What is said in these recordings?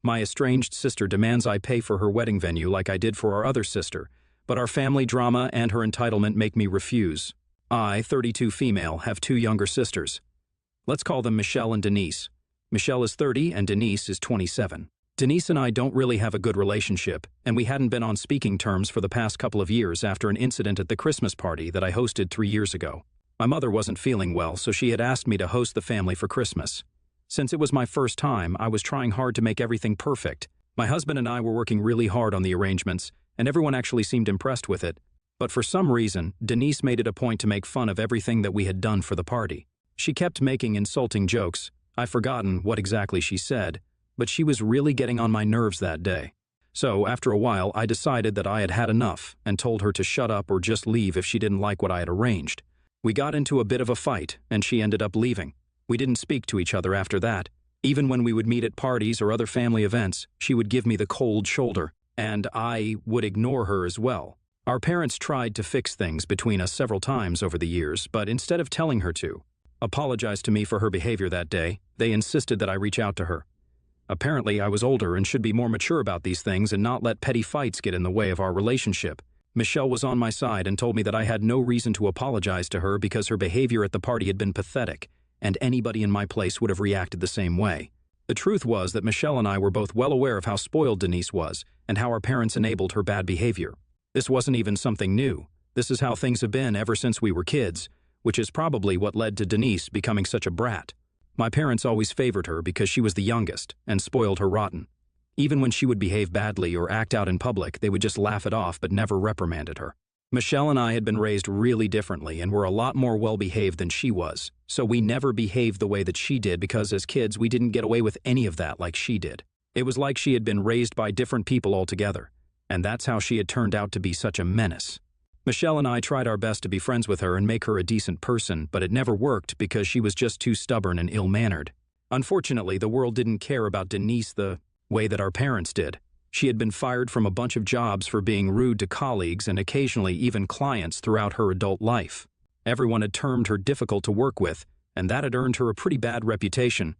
My estranged sister demands I pay for her wedding venue like I did for our other sister, but our family drama and her entitlement make me refuse. I, 32 female, have two younger sisters. Let's call them Michelle and Denise. Michelle is 30 and Denise is 27. Denise and I don't really have a good relationship, and we hadn't been on speaking terms for the past couple of years after an incident at the Christmas party that I hosted 3 years ago. My mother wasn't feeling well, so she had asked me to host the family for Christmas. Since it was my first time, I was trying hard to make everything perfect. My husband and I were working really hard on the arrangements, and everyone actually seemed impressed with it. But for some reason, Denise made it a point to make fun of everything that we had done for the party. She kept making insulting jokes. I've forgotten what exactly she said, but she was really getting on my nerves that day. So, after a while, I decided that I had had enough and told her to shut up or just leave if she didn't like what I had arranged. We got into a bit of a fight, and she ended up leaving. We didn't speak to each other after that. Even when we would meet at parties or other family events, she would give me the cold shoulder, and I would ignore her as well. Our parents tried to fix things between us several times over the years, but instead of telling her to apologize to me for her behavior that day, they insisted that I reach out to her. Apparently, I was older and should be more mature about these things and not let petty fights get in the way of our relationship. Michelle was on my side and told me that I had no reason to apologize to her because her behavior at the party had been pathetic, and anybody in my place would have reacted the same way. The truth was that Michelle and I were both well aware of how spoiled Denise was and how our parents enabled her bad behavior. This wasn't even something new. This is how things have been ever since we were kids, which is probably what led to Denise becoming such a brat. My parents always favored her because she was the youngest and spoiled her rotten. Even when she would behave badly or act out in public, they would just laugh it off but never reprimanded her. Michelle and I had been raised really differently and were a lot more well-behaved than she was, so we never behaved the way that she did because as kids we didn't get away with any of that like she did. It was like she had been raised by different people altogether, and that's how she had turned out to be such a menace. Michelle and I tried our best to be friends with her and make her a decent person, but it never worked because she was just too stubborn and ill-mannered. Unfortunately, the world didn't care about Denise the way that our parents did. She had been fired from a bunch of jobs for being rude to colleagues and occasionally even clients throughout her adult life. Everyone had termed her difficult to work with, and that had earned her a pretty bad reputation.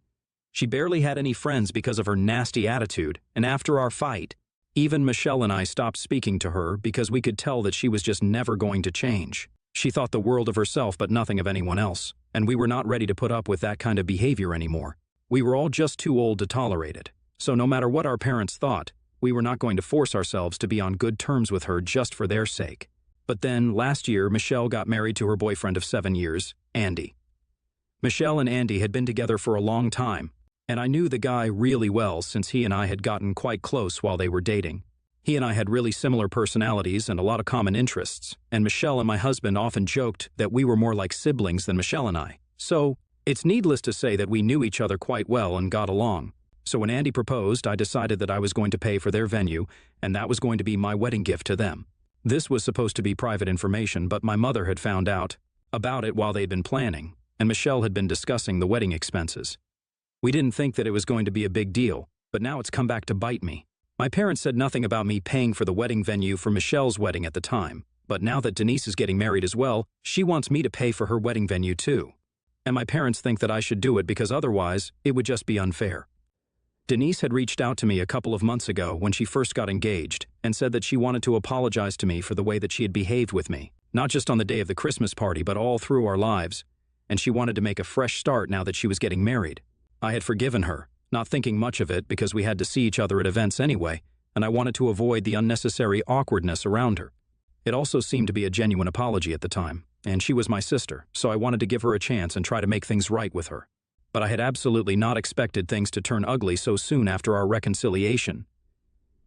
She barely had any friends because of her nasty attitude, and after our fight, even Michelle and I stopped speaking to her because we could tell that she was just never going to change. She thought the world of herself but nothing of anyone else, and we were not ready to put up with that kind of behavior anymore. We were all just too old to tolerate it. So no matter what our parents thought, we were not going to force ourselves to be on good terms with her just for their sake. But then, last year, Michelle got married to her boyfriend of 7 years, Andy. Michelle and Andy had been together for a long time, and I knew the guy really well since he and I had gotten quite close while they were dating. He and I had really similar personalities and a lot of common interests, and Michelle and my husband often joked that we were more like siblings than Michelle and I. So, it's needless to say that we knew each other quite well and got along. So when Andy proposed, I decided that I was going to pay for their venue, and that was going to be my wedding gift to them. This was supposed to be private information, but my mother had found out about it while they'd been planning, and Michelle had been discussing the wedding expenses. We didn't think that it was going to be a big deal, but now it's come back to bite me. My parents said nothing about me paying for the wedding venue for Michelle's wedding at the time, but now that Denise is getting married as well, she wants me to pay for her wedding venue too. And my parents think that I should do it because otherwise, it would just be unfair. Denise had reached out to me a couple of months ago when she first got engaged and said that she wanted to apologize to me for the way that she had behaved with me, not just on the day of the Christmas party but all through our lives, and she wanted to make a fresh start now that she was getting married. I had forgiven her, not thinking much of it because we had to see each other at events anyway, and I wanted to avoid the unnecessary awkwardness around her. It also seemed to be a genuine apology at the time, and she was my sister, so I wanted to give her a chance and try to make things right with her. But I had absolutely not expected things to turn ugly so soon after our reconciliation.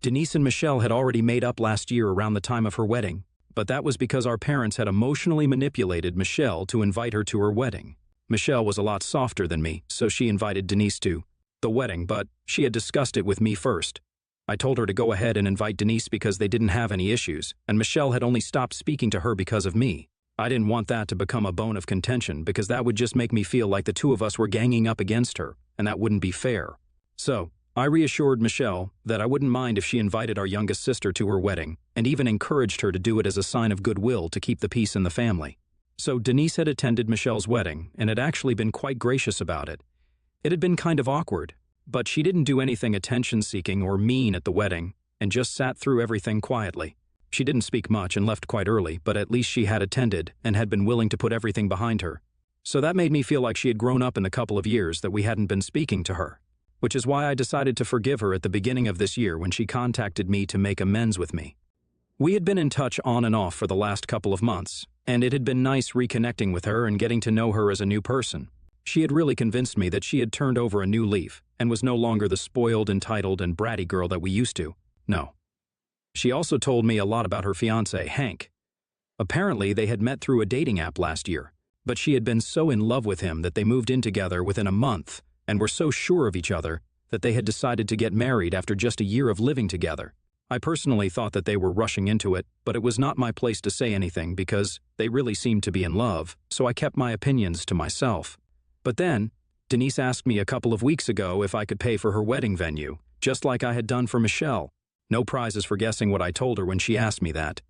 Denise and Michelle had already made up last year around the time of her wedding, but that was because our parents had emotionally manipulated Michelle to invite her to her wedding. Michelle was a lot softer than me, so she invited Denise to the wedding, but she had discussed it with me first. I told her to go ahead and invite Denise because they didn't have any issues, and Michelle had only stopped speaking to her because of me. I didn't want that to become a bone of contention because that would just make me feel like the two of us were ganging up against her, and that wouldn't be fair. So, I reassured Michelle that I wouldn't mind if she invited our youngest sister to her wedding, and even encouraged her to do it as a sign of goodwill to keep the peace in the family. So Denise had attended Michelle's wedding and had actually been quite gracious about it. It had been kind of awkward, But she didn't do anything attention-seeking or mean at the wedding, and just sat through everything quietly. She didn't speak much and left quite early, but at least she had attended and had been willing to put everything behind her. So that made me feel like she had grown up in the couple of years that we hadn't been speaking to her. Which is why I decided to forgive her at the beginning of this year when she contacted me to make amends with me. We had been in touch on and off for the last couple of months, and it had been nice reconnecting with her and getting to know her as a new person. She had really convinced me that she had turned over a new leaf and was no longer the spoiled, entitled, and bratty girl that we used to. No. She also told me a lot about her fiancé, Hank. Apparently, they had met through a dating app last year, but she had been so in love with him that they moved in together within a month and were so sure of each other that they had decided to get married after just a year of living together. I personally thought that they were rushing into it, but it was not my place to say anything because they really seemed to be in love, so I kept my opinions to myself. But then, Denise asked me a couple of weeks ago if I could pay for her wedding venue, just like I had done for Michelle. No prizes for guessing what I told her when she asked me that.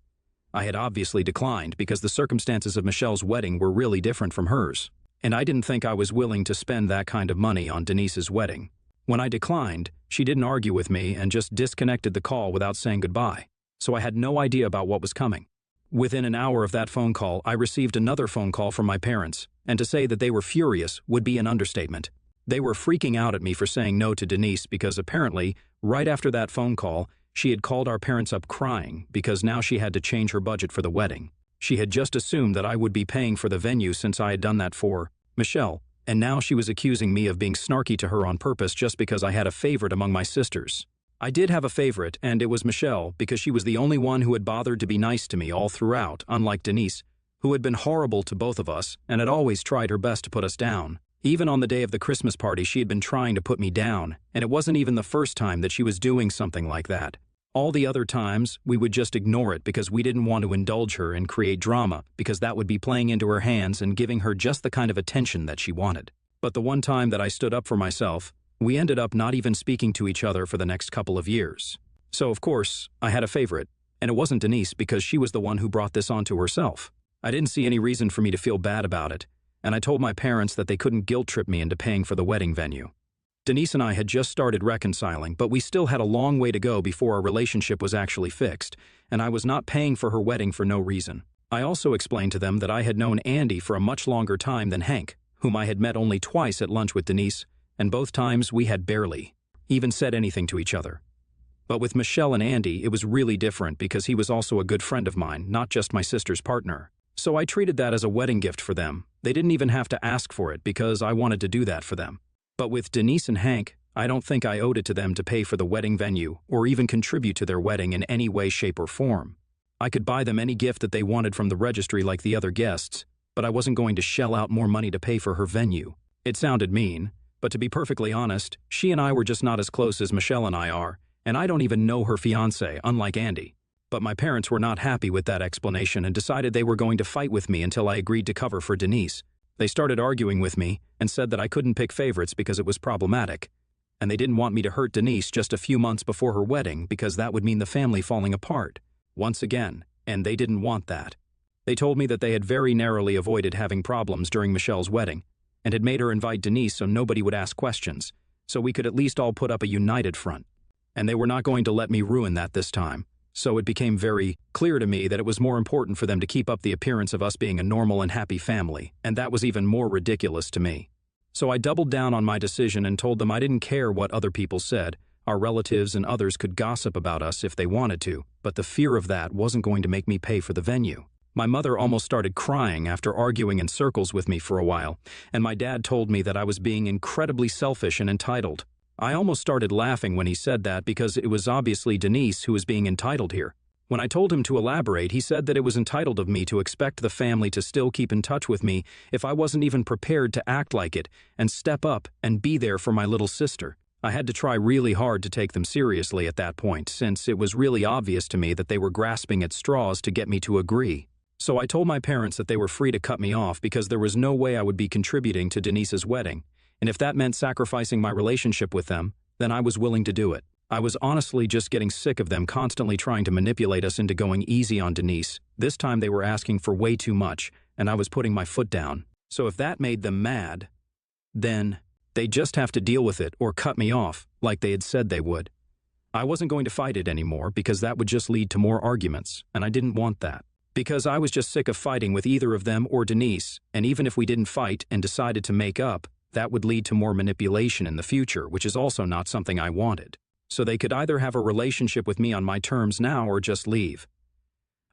I had obviously declined because the circumstances of Michelle's wedding were really different from hers, and I didn't think I was willing to spend that kind of money on Denise's wedding. When I declined, she didn't argue with me and just disconnected the call without saying goodbye, so I had no idea about what was coming. Within an hour of that phone call, I received another phone call from my parents, and to say that they were furious would be an understatement. They were freaking out at me for saying no to Denise because apparently, right after that phone call, she had called our parents up crying because now she had to change her budget for the wedding. She had just assumed that I would be paying for the venue since I had done that for Michelle, and now she was accusing me of being snarky to her on purpose just because I had a favorite among my sisters. I did have a favorite, and it was Michelle because she was the only one who had bothered to be nice to me all throughout, unlike Denise, who had been horrible to both of us and had always tried her best to put us down. Even on the day of the Christmas party, she had been trying to put me down, and it wasn't even the first time that she was doing something like that. All the other times, we would just ignore it because we didn't want to indulge her and create drama because that would be playing into her hands and giving her just the kind of attention that she wanted. But the one time that I stood up for myself, we ended up not even speaking to each other for the next couple of years. So of course, I had a favorite, and it wasn't Denise because she was the one who brought this onto herself. I didn't see any reason for me to feel bad about it, and I told my parents that they couldn't guilt-trip me into paying for the wedding venue. Denise and I had just started reconciling, but we still had a long way to go before our relationship was actually fixed, and I was not paying for her wedding for no reason. I also explained to them that I had known Andy for a much longer time than Hank, whom I had met only twice at lunch with Denise, and both times we had barely even said anything to each other. But with Michelle and Andy, it was really different because he was also a good friend of mine, not just my sister's partner. So I treated that as a wedding gift for them. They didn't even have to ask for it because I wanted to do that for them. But with Denise and Hank, I don't think I owed it to them to pay for the wedding venue or even contribute to their wedding in any way, shape, or form. I could buy them any gift that they wanted from the registry like the other guests, but I wasn't going to shell out more money to pay for her venue. It sounded mean, but to be perfectly honest, she and I were just not as close as Michelle and I are, and I don't even know her fiancé, unlike Andy. But my parents were not happy with that explanation and decided they were going to fight with me until I agreed to cover for Denise. They started arguing with me and said that I couldn't pick favorites because it was problematic, and they didn't want me to hurt Denise just a few months before her wedding because that would mean the family falling apart. Once again, and they didn't want that. They told me that they had very narrowly avoided having problems during Michelle's wedding and had made her invite Denise so nobody would ask questions, so we could at least all put up a united front. And they were not going to let me ruin that this time. So it became very clear to me that it was more important for them to keep up the appearance of us being a normal and happy family, and that was even more ridiculous to me. So I doubled down on my decision and told them I didn't care what other people said. Our relatives and others could gossip about us if they wanted to, but the fear of that wasn't going to make me pay for the venue. My mother almost started crying after arguing in circles with me for a while, and my dad told me that I was being incredibly selfish and entitled. I almost started laughing when he said that because it was obviously Denise who was being entitled here. When I told him to elaborate, he said that it was entitled of me to expect the family to still keep in touch with me if I wasn't even prepared to act like it and step up and be there for my little sister. I had to try really hard to take them seriously at that point, since it was really obvious to me that they were grasping at straws to get me to agree. So I told my parents that they were free to cut me off because there was no way I would be contributing to Denise's wedding. And if that meant sacrificing my relationship with them, then I was willing to do it. I was honestly just getting sick of them constantly trying to manipulate us into going easy on Denise. This time they were asking for way too much, and I was putting my foot down. So if that made them mad, then They'd just have to deal with it or cut me off, like they had said they would. I wasn't going to fight it anymore because that would just lead to more arguments, and I didn't want that. Because I was just sick of fighting with either of them or Denise, and even if we didn't fight and decided to make up, that would lead to more manipulation in the future, which is also not something I wanted. So they could either have a relationship with me on my terms now or just leave.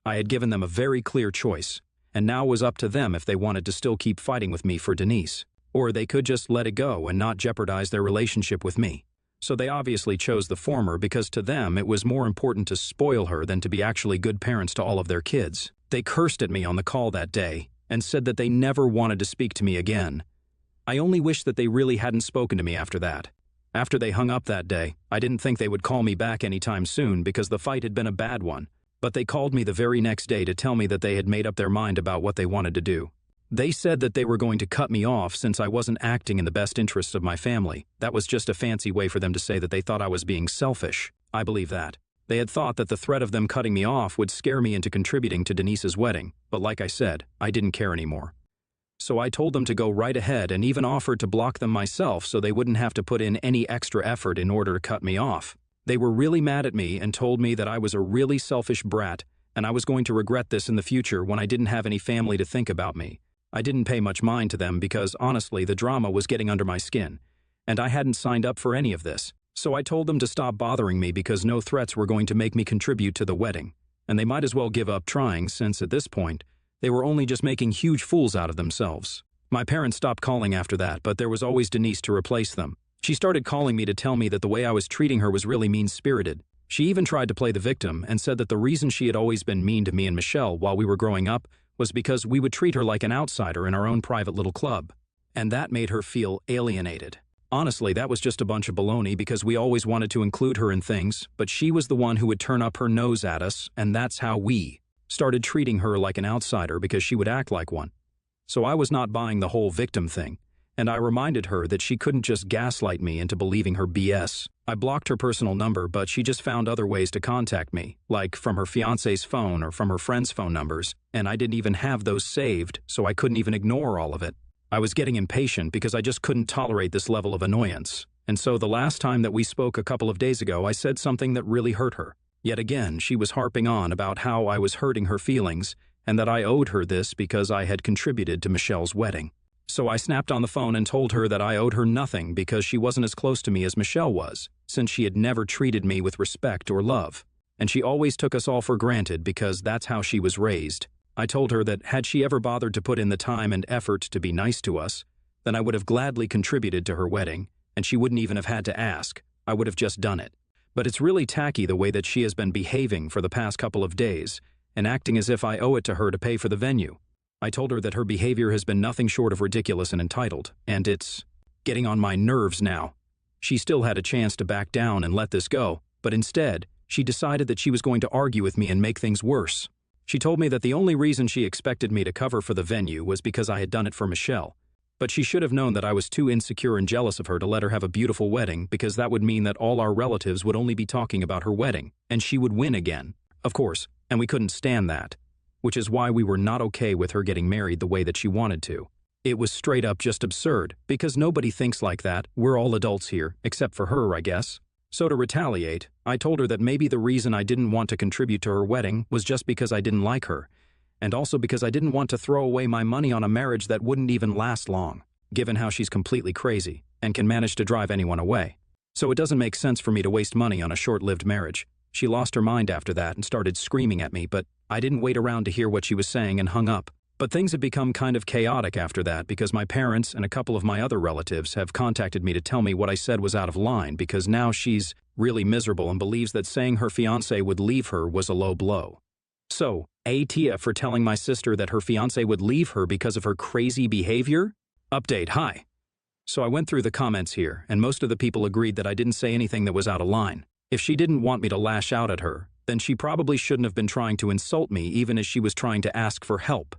I had given them a very clear choice, and now it was up to them if they wanted to still keep fighting with me for Denise. Or they could just let it go and not jeopardize their relationship with me. So they obviously chose the former because to them it was more important to spoil her than to be actually good parents to all of their kids. They cursed at me on the call that day and said that they never wanted to speak to me again. I only wish that they really hadn't spoken to me after that. After they hung up that day, I didn't think they would call me back anytime soon because the fight had been a bad one. But they called me the very next day to tell me that they had made up their mind about what they wanted to do. They said that they were going to cut me off since I wasn't acting in the best interests of my family. That was just a fancy way for them to say that they thought I was being selfish. I believe that. They had thought that the threat of them cutting me off would scare me into contributing to Denise's wedding, but like I said, I didn't care anymore. So I told them to go right ahead and even offered to block them myself so they wouldn't have to put in any extra effort in order to cut me off. They were really mad at me and told me that I was a really selfish brat and I was going to regret this in the future when I didn't have any family to think about me. I didn't pay much mind to them because, honestly, the drama was getting under my skin, and I hadn't signed up for any of this. So I told them to stop bothering me because no threats were going to make me contribute to the wedding, and they might as well give up trying since, at this point, they were only just making huge fools out of themselves. My parents stopped calling after that, but there was always Denise to replace them. She started calling me to tell me that the way I was treating her was really mean-spirited. She even tried to play the victim and said that the reason she had always been mean to me and Michelle while we were growing up was because we would treat her like an outsider in our own private little club. And that made her feel alienated. Honestly, that was just a bunch of baloney because we always wanted to include her in things, but she was the one who would turn up her nose at us, and that's how we started treating her like an outsider because she would act like one. So I was not buying the whole victim thing, and I reminded her that she couldn't just gaslight me into believing her BS. I blocked her personal number, but she just found other ways to contact me, like from her fiancé's phone or from her friends' phone numbers, and I didn't even have those saved, so I couldn't even ignore all of it. I was getting impatient because I just couldn't tolerate this level of annoyance, and so the last time that we spoke a couple of days ago, I said something that really hurt her. Yet again, she was harping on about how I was hurting her feelings and that I owed her this because I had contributed to Michelle's wedding. So I snapped on the phone and told her that I owed her nothing because she wasn't as close to me as Michelle was, since she had never treated me with respect or love. And she always took us all for granted because that's how she was raised. I told her that had she ever bothered to put in the time and effort to be nice to us, then I would have gladly contributed to her wedding, and she wouldn't even have had to ask. I would have just done it. But it's really tacky the way that she has been behaving for the past couple of days and acting as if I owe it to her to pay for the venue. I told her that her behavior has been nothing short of ridiculous and entitled, and it's getting on my nerves now. She still had a chance to back down and let this go, but instead, she decided that she was going to argue with me and make things worse. She told me that the only reason she expected me to cover for the venue was because I had done it for Michelle. But she should have known that I was too insecure and jealous of her to let her have a beautiful wedding because that would mean that all our relatives would only be talking about her wedding, and she would win again. Of course, and we couldn't stand that. Which is why we were not okay with her getting married the way that she wanted to. It was straight up just absurd, because nobody thinks like that. We're all adults here, except for her, I guess. So to retaliate, I told her that maybe the reason I didn't want to contribute to her wedding was just because I didn't like her, and also because I didn't want to throw away my money on a marriage that wouldn't even last long, given how she's completely crazy and can manage to drive anyone away. So it doesn't make sense for me to waste money on a short-lived marriage. She lost her mind after that and started screaming at me, but I didn't wait around to hear what she was saying and hung up. But things had become kind of chaotic after that because my parents and a couple of my other relatives have contacted me to tell me what I said was out of line because now she's really miserable and believes that saying her fiancé would leave her was a low blow. So, Tia for telling my sister that her fiancé would leave her because of her crazy behavior? Update, hi. So I went through the comments here, and most of the people agreed that I didn't say anything that was out of line. If she didn't want me to lash out at her, then she probably shouldn't have been trying to insult me even as she was trying to ask for help.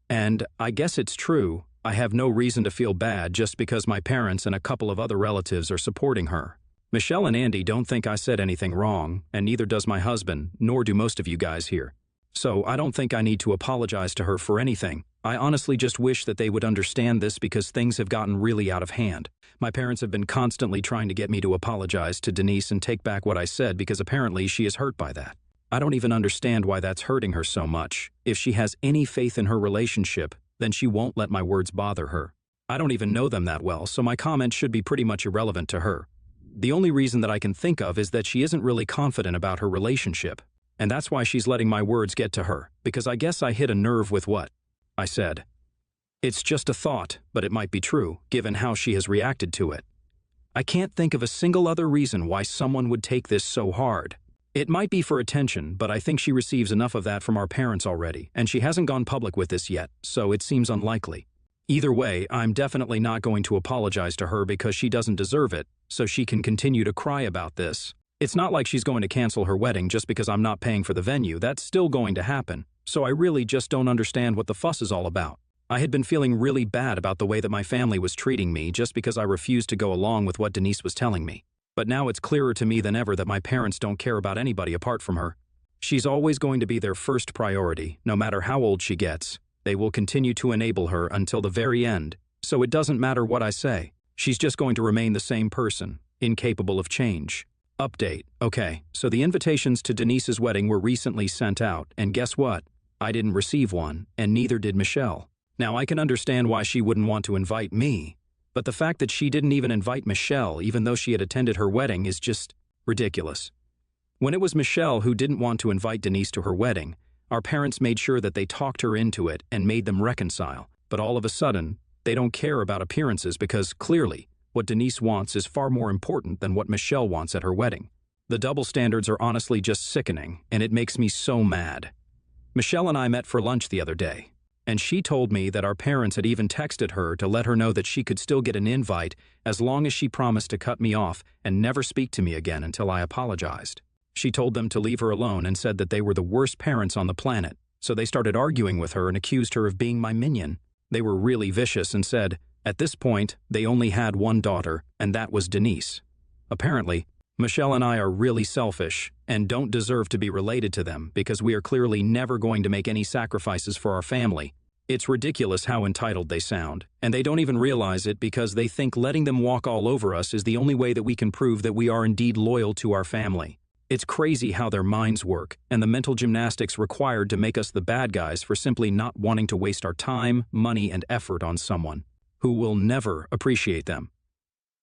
And I guess it's true, I have no reason to feel bad just because my parents and a couple of other relatives are supporting her. Michelle and Andy don't think I said anything wrong, and neither does my husband, nor do most of you guys here. So I don't think I need to apologize to her for anything. I honestly just wish that they would understand this because things have gotten really out of hand. My parents have been constantly trying to get me to apologize to Denise and take back what I said because apparently she is hurt by that. I don't even understand why that's hurting her so much. If she has any faith in her relationship, then she won't let my words bother her. I don't even know them that well, so my comment should be pretty much irrelevant to her. The only reason that I can think of is that she isn't really confident about her relationship. And that's why she's letting my words get to her, because I guess I hit a nerve with what I said. It's just a thought, but it might be true, given how she has reacted to it. I can't think of a single other reason why someone would take this so hard. It might be for attention, but I think she receives enough of that from our parents already, and she hasn't gone public with this yet, so it seems unlikely. Either way, I'm definitely not going to apologize to her because she doesn't deserve it, so she can continue to cry about this. It's not like she's going to cancel her wedding just because I'm not paying for the venue. That's still going to happen, so I really just don't understand what the fuss is all about. I had been feeling really bad about the way that my family was treating me just because I refused to go along with what Denise was telling me. But now it's clearer to me than ever that my parents don't care about anybody apart from her. She's always going to be their first priority, no matter how old she gets. They will continue to enable her until the very end, so it doesn't matter what I say. She's just going to remain the same person, incapable of change. Update. Okay, so the invitations to Denise's wedding were recently sent out, and guess what? I didn't receive one, and neither did Michelle. Now, I can understand why she wouldn't want to invite me, but the fact that she didn't even invite Michelle, even though she had attended her wedding, is just ridiculous. When it was Michelle who didn't want to invite Denise to her wedding, our parents made sure that they talked her into it and made them reconcile. But all of a sudden, they don't care about appearances because, clearly, what Denise wants is far more important than what Michelle wants at her wedding. The double standards are honestly just sickening, and it makes me so mad. Michelle and I met for lunch the other day, and she told me that our parents had even texted her to let her know that she could still get an invite as long as she promised to cut me off and never speak to me again until I apologized. She told them to leave her alone and said that they were the worst parents on the planet, so they started arguing with her and accused her of being my minion. They were really vicious and said, at this point, they only had one daughter, and that was Denise. Apparently, Michelle and I are really selfish and don't deserve to be related to them because we are clearly never going to make any sacrifices for our family. It's ridiculous how entitled they sound, and they don't even realize it because they think letting them walk all over us is the only way that we can prove that we are indeed loyal to our family. It's crazy how their minds work and the mental gymnastics required to make us the bad guys for simply not wanting to waste our time, money, and effort on someone who will never appreciate them.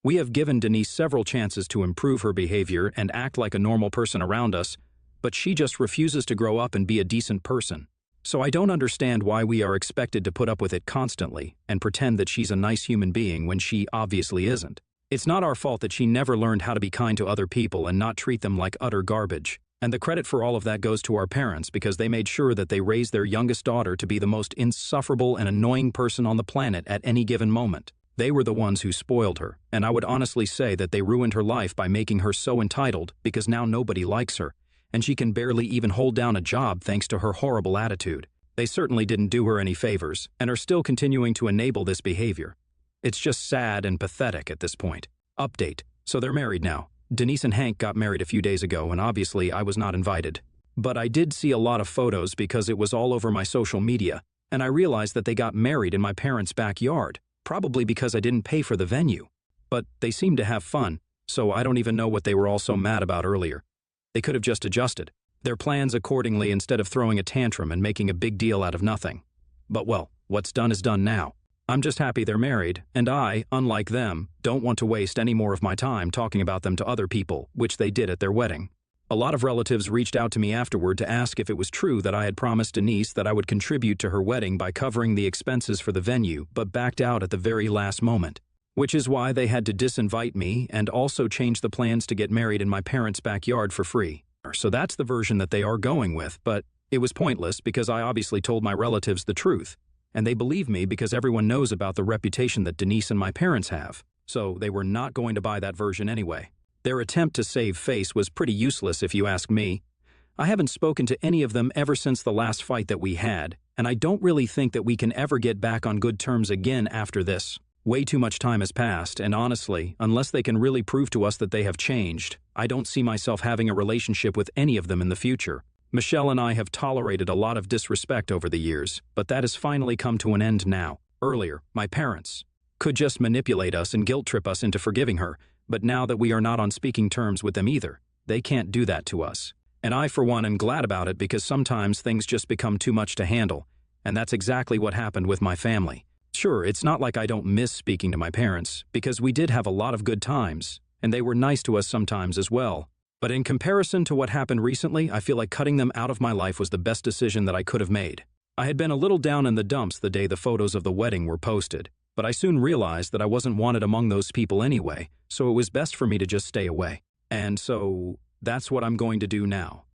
We have given Denise several chances to improve her behavior and act like a normal person around us, but she just refuses to grow up and be a decent person. So I don't understand why we are expected to put up with it constantly and pretend that she's a nice human being when she obviously isn't. It's not our fault that she never learned how to be kind to other people and not treat them like utter garbage. And the credit for all of that goes to our parents because they made sure that they raised their youngest daughter to be the most insufferable and annoying person on the planet at any given moment. They were the ones who spoiled her, and I would honestly say that they ruined her life by making her so entitled because now nobody likes her, and she can barely even hold down a job thanks to her horrible attitude. They certainly didn't do her any favors and are still continuing to enable this behavior. It's just sad and pathetic at this point. Update. So they're married now. Denise and Hank got married a few days ago, and obviously I was not invited. But I did see a lot of photos because it was all over my social media, and I realized that they got married in my parents' backyard, probably because I didn't pay for the venue. But they seemed to have fun, so I don't even know what they were all so mad about earlier. They could have just adjusted their plans accordingly instead of throwing a tantrum and making a big deal out of nothing. But well, what's done is done now. I'm just happy they're married, and I, unlike them, don't want to waste any more of my time talking about them to other people, which they did at their wedding. A lot of relatives reached out to me afterward to ask if it was true that I had promised Denise that I would contribute to her wedding by covering the expenses for the venue, but backed out at the very last moment, which is why they had to disinvite me and also change the plans to get married in my parents' backyard for free. So that's the version that they are going with, but it was pointless because I obviously told my relatives the truth. And they believe me because everyone knows about the reputation that Denise and my parents have, so they were not going to buy that version anyway. Their attempt to save face was pretty useless if you ask me. I haven't spoken to any of them ever since the last fight that we had, and I don't really think that we can ever get back on good terms again after this. Way too much time has passed, and honestly, unless they can really prove to us that they have changed, I don't see myself having a relationship with any of them in the future. Michelle and I have tolerated a lot of disrespect over the years, but that has finally come to an end now. Earlier, my parents could just manipulate us and guilt trip us into forgiving her, but now that we are not on speaking terms with them either, they can't do that to us. And I, for one, am glad about it because sometimes things just become too much to handle, and that's exactly what happened with my family. Sure, it's not like I don't miss speaking to my parents, because we did have a lot of good times, and they were nice to us sometimes as well. But in comparison to what happened recently, I feel like cutting them out of my life was the best decision that I could have made. I had been a little down in the dumps the day the photos of the wedding were posted, but I soon realized that I wasn't wanted among those people anyway, so it was best for me to just stay away. And so, that's what I'm going to do now.